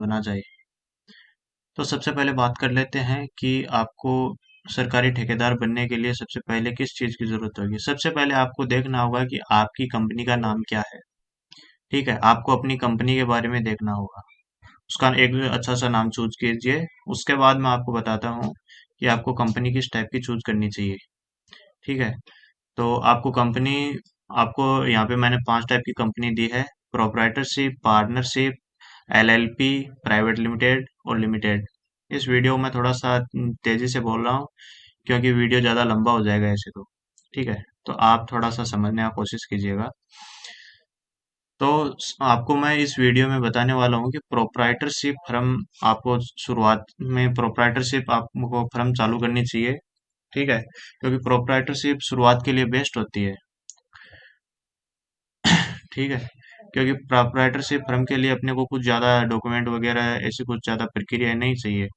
बना जाए। तो सबसे पहले बात कर लेते हैं कि आपको सरकारी ठेकेदार बनने के लिए सबसे पहले किस चीज़ की ज़रूरत होगी। सबसे पहले आपको देखना होगा कि आपकी कंपनी का नाम क्या है। ठीक है, आपको अपनी कंपनी के बारे में देखना होगा, उसका एक अच्छा सा नाम चूज कीजिए। उसके बाद मैं आपको बताता हूँ कि आपको कंपनी किस टाइप की चूज करनी चाहिए। ठीक है, तो आपको कंपनी, आपको यहाँ पे मैंने 5 टाइप की कंपनी दी है: proprietorship, partnership, LLP, private limited और लिमिटेड। इस वीडियो में थोड़ा सा तेजी से बोल रहा हूँ क्योंकि वीडियो ज़्यादा लंबा हो जाएगा ऐसे तो। ठीक है, तो आप थोड़ा सा समझने की कोशिश कीजिएगा। तो आपको मैं इस वीडियो में बताने वाला हूँ कि प्रोप्राइटरशिप फर्म, आपको शुरुआत में प्रोप्राइटरशिप आपको फर्म चालू करनी चाहिए। ठीक है, क्योंकि प्रोप्राइटरशिप शुरुआत के लिए बेस्ट होती है। ठीक है, क्योंकि प्रोप्राइटरशिप फर्म के लिए अपने को कुछ ज़्यादा डॉक्यूमेंट वगैरह ऐसी कुछ ज़्यादा प्रक्रिया नहीं चाहिए।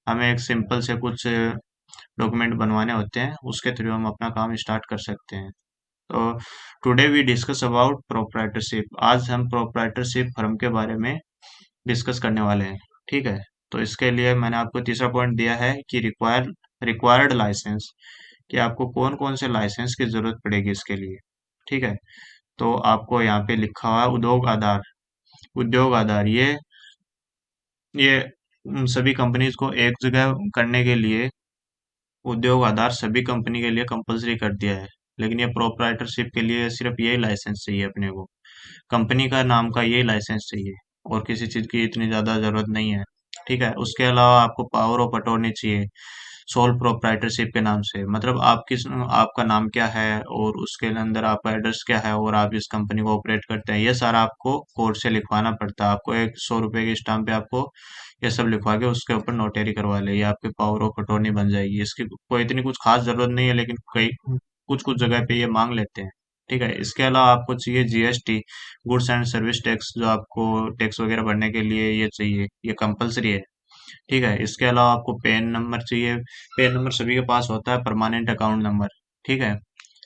हमें एक सिंपल से कुछ डॉक्यूमेंट बनवाने होते हैं, उसके थ्रू हम अपना काम स्टार्ट कर सकते हैं। तो today we discuss about proprietorship. आज हम प्रोप्राइटरशिप फर्म के बारे में डिस्कस करने वाले हैं। ठीक है, तो इसके लिए मैंने आपको तीसरा पॉइंट दिया है कि रिक्वायर्ड लाइसेंस, कि आपको कौन कौन से लाइसेंस की जरूरत पड़ेगी इसके लिए। ठीक है, तो आपको यहाँ पे लिखा हुआ है उद्योग आधार। उद्योग आधार ये सभी कंपनीज को एक जगह करने के लिए उद्योग आधार सभी कंपनी के लिए कंपलसरी कर दिया है। लेकिन ये प्रोप्राइटरशिप के लिए सिर्फ यही लाइसेंस चाहिए अपने को, कंपनी का नाम का यही लाइसेंस चाहिए, और किसी चीज की इतनी ज्यादा जरूरत नहीं है। ठीक है, उसके अलावा आपको पावर ऑफ अटॉर्नी चाहिए सोल प्रोप्राइटरशिप के नाम से। मतलब आप किस, आपका नाम क्या है और उसके अंदर आपका एड्रेस क्या है और आप इस कंपनी को ऑपरेट करते हैं, ये सारा आपको कोर्ट से लिखवाना पड़ता है। आपको एक 100 रुपए की स्टाम्प पे आपको ये सब लिखवा के उसके ऊपर नोटरी करवा ले, ये आपकी पावर ऑफ अटॉर्नी बन जाएगी। इसकी कोई इतनी कुछ खास जरूरत नहीं है, लेकिन कई कुछ कुछ जगह पे ये मांग लेते हैं। ठीक है, इसके अलावा आपको चाहिए GST, goods and service tax, जो आपको टैक्स वगैरह भरने के लिए ये चाहिए, ये कंपलसरी है। ठीक है, इसके अलावा आपको पैन नंबर चाहिए। पैन नंबर सभी के पास होता है, परमानेंट अकाउंट नंबर। ठीक है,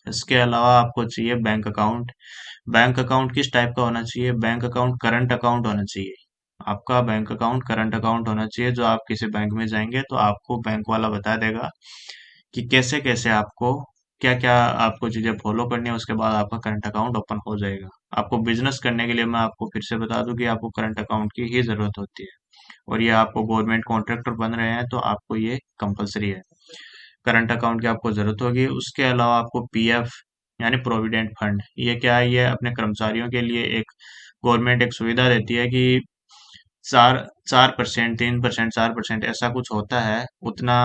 इसके अलावा आपको चाहिए बैंक अकाउंट। बैंक अकाउंट किस टाइप का होना चाहिए? बैंक अकाउंट करंट अकाउंट होना चाहिए। आपका बैंक अकाउंट करंट अकाउंट होना चाहिए, जो आप किसी बैंक में जाएंगे तो आपको बैंक वाला बता देगा कि कैसे कैसे आपको क्या क्या आपको चीजें फॉलो करनी है, उसके बाद आपका करंट अकाउंट ओपन हो जाएगा। आपको बिजनेस करने के लिए मैं आपको फिर से बता दूं कि आपको करंट अकाउंट की ही जरूरत होती है, और ये आपको गवर्नमेंट कॉन्ट्रैक्टर बन रहे हैं तो आपको ये कंपलसरी है, करंट अकाउंट की आपको जरूरत होगी। उसके अलावा आपको पीएफ यानी प्रोविडेंट फंड, ये क्या है? ये अपने कर्मचारियों के लिए एक गवर्नमेंट एक सुविधा देती है कि 4% 3%, 4% ऐसा कुछ होता है, उतना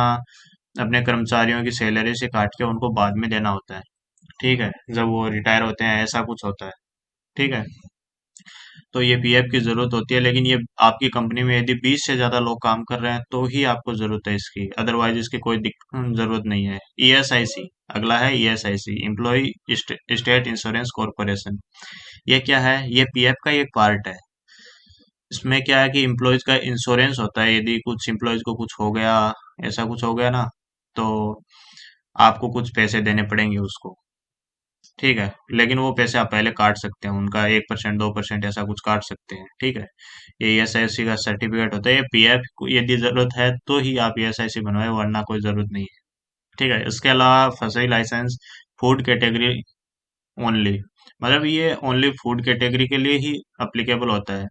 अपने कर्मचारियों की सैलरी से काट के उनको बाद में देना होता है। ठीक है, जब वो रिटायर होते हैं ऐसा कुछ होता है। ठीक है, तो ये पीएफ की जरूरत होती है, लेकिन ये आपकी कंपनी में यदि 20 से ज्यादा लोग काम कर रहे हैं तो ही आपको जरूरत है इसकी, अदरवाइज इसकी कोई जरूरत नहीं है। ईएसआईसी, अगला है ESIC, employ state insurance corporation. ये क्या है? ये पीएफ का ही एक पार्ट है। इसमें क्या है कि इम्प्लॉयज का इंश्योरेंस होता है, यदि कुछ इम्प्लॉयज को कुछ हो गया, ऐसा कुछ हो गया ना, तो आपको कुछ पैसे देने पड़ेंगे उसको। ठीक है, लेकिन वो पैसे आप पहले काट सकते हैं, उनका 1% 2% ऐसा कुछ काट सकते हैं। ठीक है, ये ईएसआईसी का सर्टिफिकेट होता है। ये पीएफ यदि जरूरत है तो ही आप ईएसआईसी बनवाए, वरना कोई जरूरत नहीं है। ठीक है, इसके अलावा फसई लाइसेंस, फूड कैटेगरी ओनली, मतलब ये ओनली फूड कैटेगरी के लिए ही अप्लीकेबल होता है।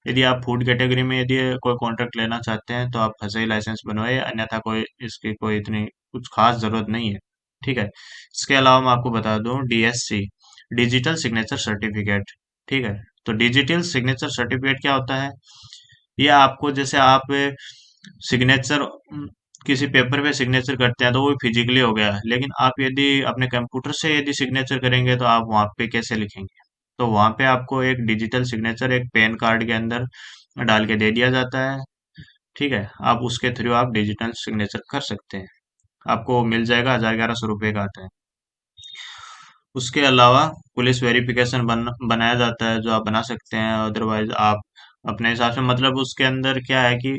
यदि आप फूड कैटेगरी में यदि कोई कॉन्ट्रैक्ट लेना चाहते हैं तो आप फसई लाइसेंस बनवाए, अन्यथा कोई इसकी कोई इतनी कुछ खास जरूरत नहीं है। ठीक है, इसके अलावा मैं आपको बता दूं डीएससी, डिजिटल सिग्नेचर सर्टिफिकेट। ठीक है, तो डिजिटल सिग्नेचर सर्टिफिकेट क्या होता है? ये आपको, जैसे आप सिग्नेचर किसी पेपर पे सिग्नेचर करते हैं तो वो फिजिकली हो गया, लेकिन आप यदि अपने कंप्यूटर से यदि सिग्नेचर करेंगे तो आप वहां पे कैसे लिखेंगे? तो वहां पे आपको एक डिजिटल सिग्नेचर एक पेन कार्ड के अंदर डाल के दे दिया जाता है। ठीक है, आप उसके थ्रू आप डिजिटल सिग्नेचर कर सकते हैं। आपको मिल जाएगा, 1100 रुपये का आता है। उसके अलावा पुलिस वेरिफिकेशन बनाया जाता है, जो आप बना सकते हैं, अदरवाइज आप अपने हिसाब से, मतलब उसके अंदर क्या है कि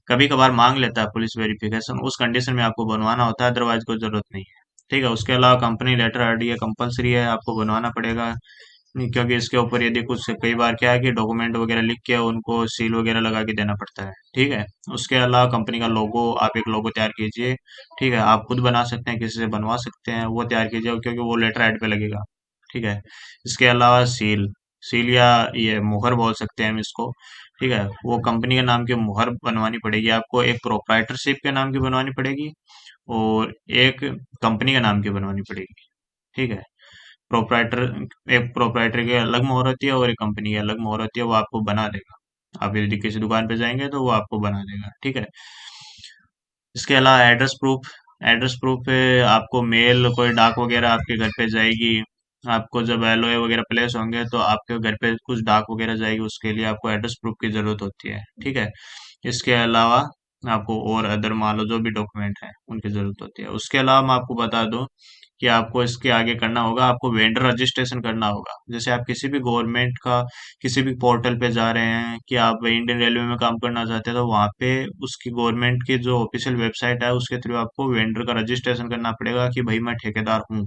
कभी कभार मांग लेता है पुलिस वेरिफिकेशन, उस कंडीशन में आपको बनवाना होता है, अदरवाइज कोई जरूरत नहीं है। ठीक है, उसके अलावा कंपनी लेटर आईडी है, कंपलसरी है, आपको बनवाना पड़ेगा। क्योंकि इसके ऊपर यदि कुछ कई बार क्या है कि डॉक्यूमेंट वगैरह लिख के उनको सील वगैरह लगा के देना पड़ता है। ठीक है। उसके अलावा कंपनी का लोगो, आप एक लोगो तैयार कीजिए। ठीक है, आप खुद बना सकते हैं, किसी से बनवा सकते हैं, वो तैयार कीजिए क्योंकि वो लेटर हेड पे लगेगा। ठीक है। इसके अलावा सील, सील या ये मुहर बोल सकते हैं हम इसको। ठीक है, वो कंपनी के नाम की मुहर बनवानी पड़ेगी आपको, एक प्रोप्राइटरशिप के नाम की बनवानी पड़ेगी और एक कंपनी के नाम की बनवानी पड़ेगी। ठीक है। प्रोप्राइटर, एक प्रोप्राइटर की अलग मोहर होती है और एक कंपनी की अलग मोहर होती है, वो आपको बना देगा। आप यदि किसी दुकान पे जाएंगे तो वो आपको बना देगा। ठीक है। इसके अलावा एड्रेस प्रूफ, एड्रेस प्रूफ पे आपको मेल, कोई डाक वगैरह आपके घर पे जाएगी। आपको जब एलओए वगैरह प्लेस होंगे तो आपके घर पे कुछ डाक वगैरह जाएगी, उसके लिए आपको एड्रेस प्रूफ की जरूरत होती है। ठीक है। इसके अलावा आपको और अदर मान लो जो भी डॉक्यूमेंट है उनकी जरूरत होती है। उसके अलावा मैं आपको बता दूं कि आपको इसके आगे करना होगा, आपको वेंडर रजिस्ट्रेशन करना होगा। जैसे आप किसी भी गवर्नमेंट का किसी भी पोर्टल पे जा रहे हैं कि आप इंडियन रेलवे में काम करना चाहते हैं, तो वहाँ पे उसकी गवर्नमेंट की जो ऑफिशियल वेबसाइट है उसके थ्रू आपको वेंडर का रजिस्ट्रेशन करना पड़ेगा कि भाई मैं ठेकेदार हूँ।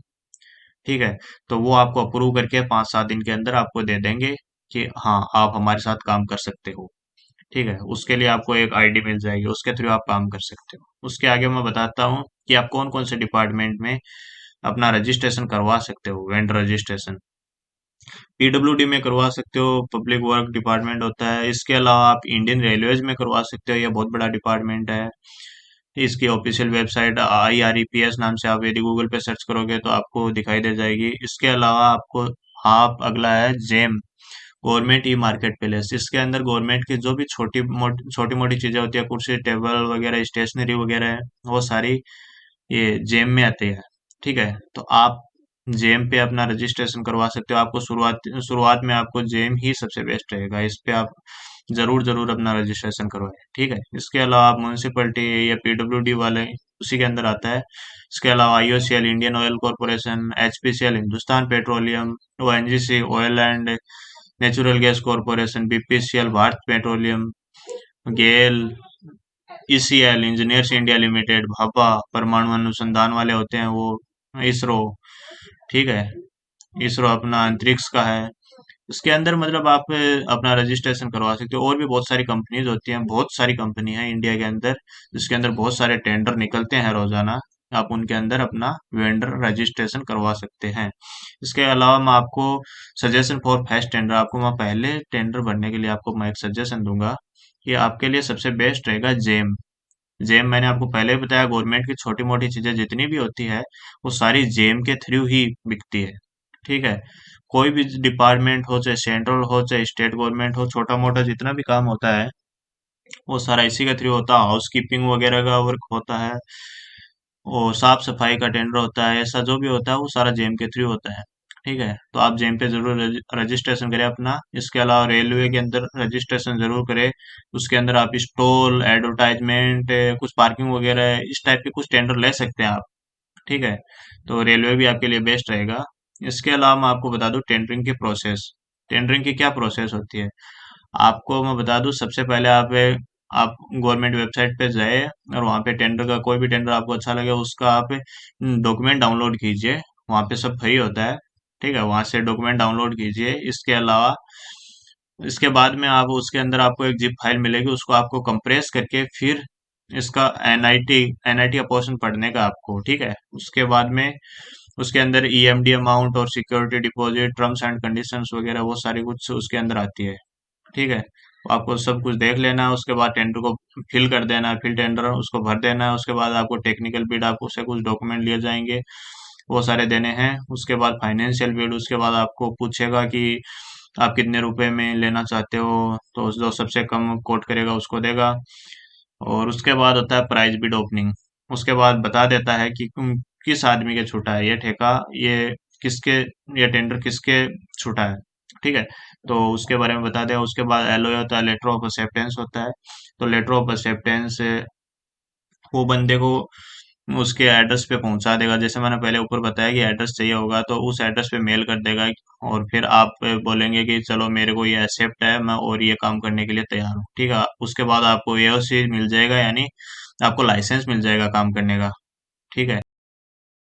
ठीक है। तो वो आपको अप्रूव करके 5-7 दिन के अंदर आपको दे देंगे कि हाँ आप हमारे साथ काम कर सकते हो। ठीक है। उसके लिए आपको एक आईडी मिल जाएगी, उसके थ्रू आप काम कर सकते हो। उसके आगे मैं बताता हूँ कि आप कौन कौन से डिपार्टमेंट में अपना रजिस्ट्रेशन करवा सकते हो, वेंडर रजिस्ट्रेशन। पीडब्ल्यूडी में करवा सकते हो, पब्लिक वर्क डिपार्टमेंट होता है। इसके अलावा आप इंडियन रेलवेज में करवा सकते हो, यह बहुत बड़ा डिपार्टमेंट है। इसकी ऑफिशियल वेबसाइट IREPS नाम से आप यदि गूगल पे सर्च करोगे तो आपको दिखाई दे जाएगी। इसके अलावा आपको, आप अगला है GeM, government e market place. इसके अंदर गवर्नमेंट की जो भी छोटी मोटी चीजें होती है, कुर्सी टेबल वगैरह स्टेशनरी वगैरह है, वो सारी ये जेम में आती है। ठीक है। तो आप जेम पे अपना रजिस्ट्रेशन करवा सकते हो। आपको शुरुआत शुरुआत में आपको जेम ही सबसे बेस्ट रहेगा, इस पे आप जरूर जरूर अपना रजिस्ट्रेशन करवाएं। ठीक है। इसके अलावा आप म्यूनसिपलिटी या पीडब्ल्यूडी वाले, उसी के अंदर आता है। इसके अलावा IOCL, Indian oil corporation, HPCL, Hindustan petroleum, ONGC, oil and natural gas corporation, BPCL, Bharat petroleum, GAIL, ECL, engineers India limited, Bhabha परमाणु अनुसंधान वाले होते हैं वो, इसरो। ठीक है। इसरो अपना अंतरिक्ष का है। इसके अंदर मतलब आप अपना रजिस्ट्रेशन करवा सकते हो। और भी बहुत सारी कंपनीज होती हैं, बहुत सारी कंपनी है इंडिया के अंदर, जिसके अंदर बहुत सारे टेंडर निकलते हैं रोजाना। आप उनके अंदर अपना वेंडर रजिस्ट्रेशन करवा सकते हैं। इसके अलावा मैं आपको सजेशन फॉर फर्स्ट टेंडर, आपको मैं पहले टेंडर भरने के लिए आपको मैं एक सजेशन दूंगा कि आपके लिए सबसे बेस्ट रहेगा जेम। जेम मैंने आपको पहले भी बताया, गवर्नमेंट की छोटी मोटी चीजें जितनी भी होती है वो सारी जेम के थ्रू ही बिकती है। ठीक है। कोई भी डिपार्टमेंट हो, चाहे सेंट्रल हो चाहे स्टेट गवर्नमेंट हो, छोटा मोटा जितना भी काम होता है वो सारा इसी के थ्रू होता है। हाउस कीपिंग वगैरह का वर्क होता है, और साफ सफाई का टेंडर होता है, ऐसा जो भी होता है वो सारा जेम के थ्रू होता है। ठीक है। तो आप जेम पे जरूर रजिस्ट्रेशन करें अपना। इसके अलावा रेलवे के अंदर रजिस्ट्रेशन जरूर करें। उसके अंदर आप स्टॉल, एडवर्टाइजमेंट, कुछ पार्किंग वगैरह इस टाइप के कुछ टेंडर ले सकते हैं आप। ठीक है। तो रेलवे भी आपके लिए बेस्ट रहेगा। इसके अलावा मैं आपको बता दूं टेंडरिंग की प्रोसेस। टेंडरिंग की क्या प्रोसेस होती है, आपको मैं बता दूं। सबसे पहले आप गवर्नमेंट वेबसाइट पे जाए और वहाँ पे टेंडर का, कोई भी टेंडर आपको अच्छा लगे उसका आप डॉक्यूमेंट डाउनलोड कीजिए। वहाँ पे सब फ्री होता है। ठीक है। वहाँ से डॉक्यूमेंट डाउनलोड कीजिए। इसके अलावा इसके बाद में आप उसके अंदर आपको एक जिप फाइल मिलेगी, उसको आपको कंप्रेस करके फिर इसका एनआईटी का पोर्शन पढ़ने का आपको। ठीक है। उसके बाद में उसके अंदर EMD अमाउंट और security deposit, terms and conditions वगैरह वो सारी कुछ उसके अंदर आती है। ठीक है। तो आपको सब कुछ देख लेना है, उसके बाद टेंडर को फिल कर देना है, फिल टेंडर उसको भर देना है। उसके बाद आपको टेक्निकल बिड, आपको उससे कुछ डॉक्यूमेंट लिए जाएंगे, वो सारे देने हैं। उसके बाद फाइनेंशियल बिड, उसके बाद आपको पूछेगा कि आप कितने रुपए में लेना चाहते हो, तो जो सबसे कम कोट करेगा उसको देगा। और उसके बाद होता है प्राइज बिड ओपनिंग। उसके बाद बता देता है कि किस आदमी के छूटा है ये ठेका, ये किसके, ये टेंडर किसके छूटा है। ठीक है। तो उसके बारे में बता देगा। उसके बाद एलओए होता है, लेटर ऑफ एक्सेप्टेंस होता है। तो लेटर ऑफ एक्सेप्टेंस वो बंदे को उसके एड्रेस पे पहुंचा देगा। जैसे मैंने पहले ऊपर बताया कि एड्रेस चाहिए होगा तो उस एड्रेस पे मेल कर देगा। और फिर आप बोलेंगे कि चलो मेरे को ये एक्सेप्ट है, मैं और ये काम करने के लिए तैयार हूँ। ठीक है। उसके बाद आपको AOC मिल जाएगा, यानी आपको लाइसेंस मिल जाएगा काम करने का। ठीक है।